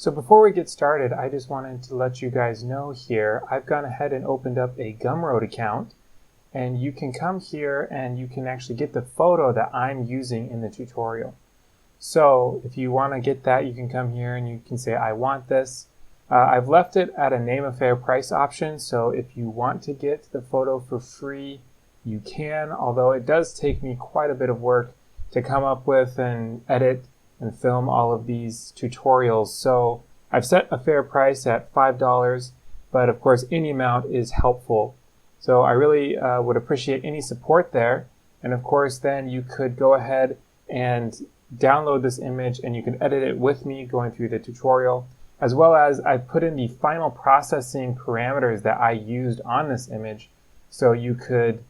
So before we get started, I just wanted to let you guys know here, I've gone ahead and opened up a Gumroad account, and you can come here and you can actually get the photo that I'm using in the tutorial. So if you want to get that, you can come here and you can say, I want this. I've left it at a name a fair price option, so if you want to get the photo for free, you can, although it does take me quite a bit of work to come up with and edit and film all of these tutorials. So I've set a fair price at $5, but of course any amount is helpful. So I really would appreciate any support there. And of course then you could go ahead and download this image and you can edit it with me going through the tutorial, as well as I put in the final processing parameters that I used on this image, so you could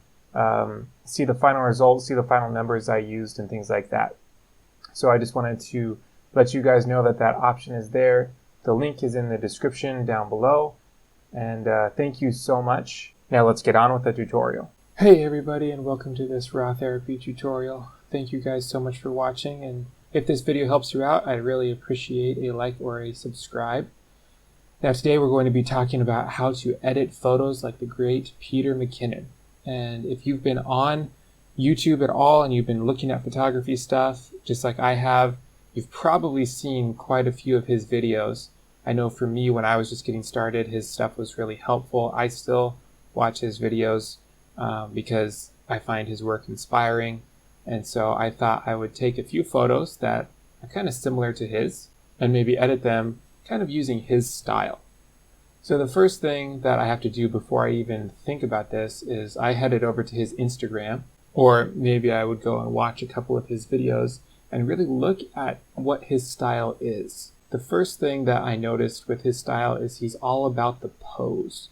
see the final results, see the final numbers I used and things like that. So I just wanted to let you guys know that that option is there. The link is in the description down below. And thank you so much. Now let's get on with the tutorial. Hey everybody, and welcome to this Rawtherapee tutorial. Thank you guys so much for watching, and if this video helps you out, I'd really appreciate a like or a subscribe. Now today we're going to be talking about how to edit photos like the great Peter Mckinnon. And if you've been on YouTube at all and you've been looking at photography stuff, just like I have, you've probably seen quite a few of his videos. I know for me, when I was just getting started, his stuff was really helpful. I still watch his videos because I find his work inspiring. And so I thought I would take a few photos that are kind of similar to his and maybe edit them kind of using his style. So the first thing that I have to do before I even think about this is I headed over to his Instagram, or maybe I would go and watch a couple of his videos and really look at what his style is. The first thing that I noticed with his style is he's all about the pose.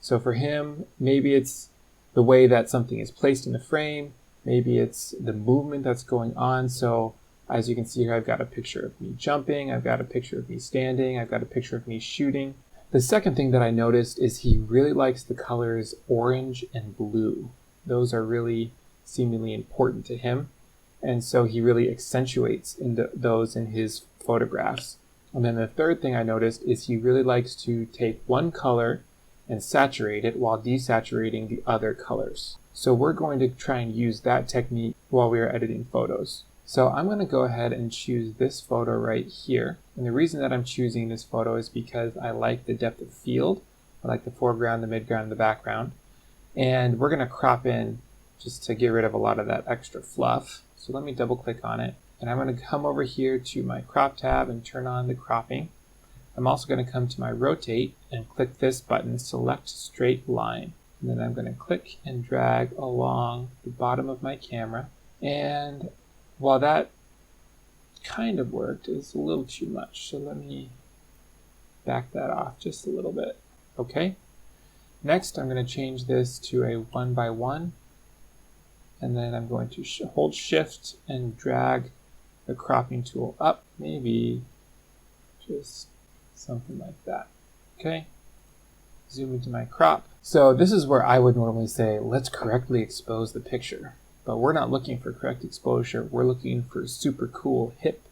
So for him, maybe it's the way that something is placed in the frame, maybe it's the movement that's going on. So as you can see here, I've got a picture of me jumping, I've got a picture of me standing, I've got a picture of me shooting. The second thing that I noticed is he really likes the colors orange and blue. Those are really seemingly important to him, and so he really accentuates those in his photographs. And then the third thing I noticed is he really likes to take one color and saturate it while desaturating the other colors. So we're going to try and use that technique while we are editing photos. So I'm going to go ahead and choose this photo right here. And the reason that I'm choosing this photo is because I like the depth of field. I like the foreground, the midground, and the background. And we're going to crop in just to get rid of a lot of that extra fluff. So let me double click on it. And I'm going to come over here to my crop tab and turn on the cropping. I'm also going to come to my rotate and click this button, select straight line. And then I'm going to click and drag along the bottom of my camera. And while that kind of worked, it's a little too much. So let me back that off just a little bit. Okay. Next, I'm going to change this to a 1:1. And then I'm going to hold shift and drag the cropping tool up, maybe just something like that. Okay. Zoom into my crop. So this is where I would normally say, let's correctly expose the picture. But we're not looking for correct exposure. We're looking for super cool, hip.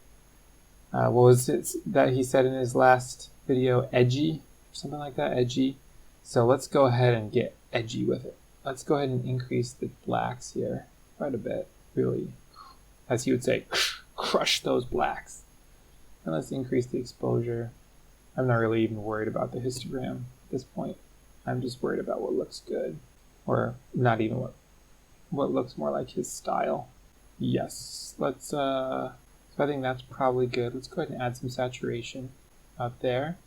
What was it that he said in his last video? Edgy? Something like that, edgy. So let's go ahead and get edgy with it. Let's go ahead and increase the blacks here quite a bit. Really, as he would say, crush those blacks. And let's increase the exposure. I'm not really even worried about the histogram at this point. I'm just worried about what looks good. Or not even what looks more like his style. Yes, so I think that's probably good. Let's go ahead and add some saturation out there.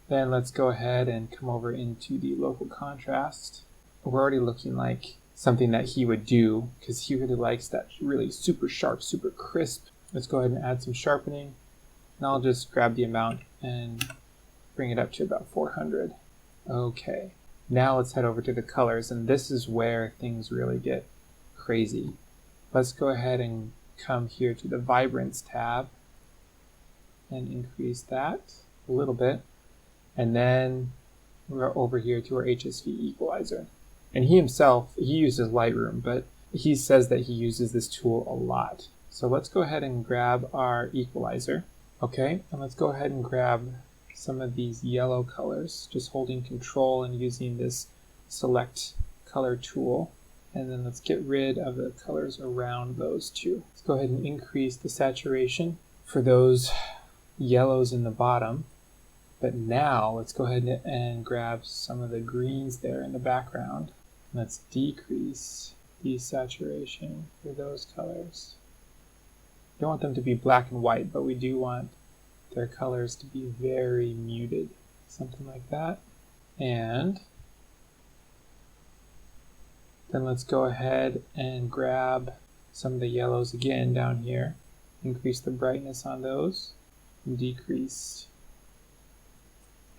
Then let's go ahead and come over into the local contrast. We're already looking like something that he would do because he really likes that really super sharp, super crisp. Let's go ahead and add some sharpening. And I'll just grab the amount and bring it up to about 400. Okay. Now let's head over to the colors, and this is where things really get crazy. Let's go ahead and come here to the Vibrance tab and increase that a little bit. And then we're over here to our HSV equalizer. And he himself, he uses Lightroom, but he says that he uses this tool a lot. So let's go ahead and grab our equalizer. Okay, and let's go ahead and grab some of these yellow colors, just holding control and using this select color tool. And then let's get rid of the colors around those two. Let's go ahead and increase the saturation for those yellows in the bottom. But now let's go ahead and grab some of the greens there in the background. Let's decrease the saturation for those colors. We don't want them to be black and white, but we do want their colors to be very muted. Something like that. And then let's go ahead and grab some of the yellows again down here. Increase the brightness on those and decrease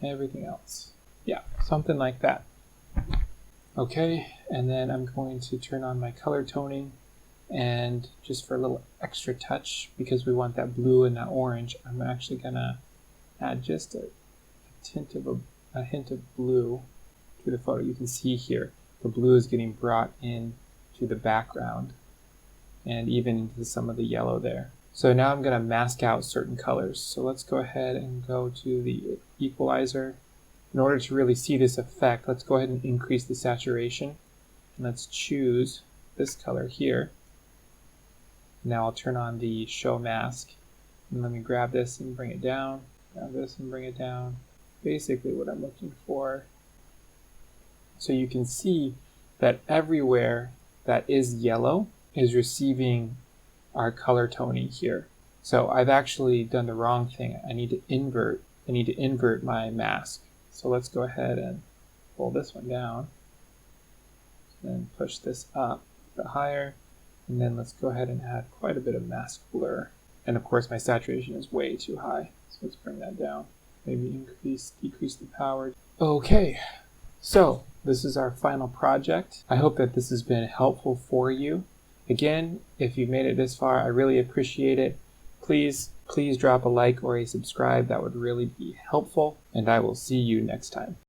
everything else. Yeah, something like that. Okay, and then I'm going to turn on my color toning, and just for a little extra touch, because we want that blue and that orange, I'm actually gonna add just a hint of blue to the photo. You can see here the blue is getting brought in to the background and even into some of the yellow there. So now I'm going to mask out certain colors. So let's go ahead and go to the equalizer. In order to really see this effect, let's go ahead and increase the saturation. And let's choose this color here. Now I'll turn on the show mask. And let me grab this and bring it down. Grab this and bring it down. Basically what I'm looking for. So you can see that everywhere that is yellow is receiving our color toning here. So I've actually done the wrong thing. I need to invert my mask. So let's go ahead and pull this one down. Then push this up a bit higher. And then let's go ahead and add quite a bit of mask blur. And of course my saturation is way too high. So let's bring that down. Maybe decrease the power. Okay, so this is our final project. I hope that this has been helpful for you. Again, if you've made it this far, I really appreciate it. Please drop a like or a subscribe. That would really be helpful. And I will see you next time.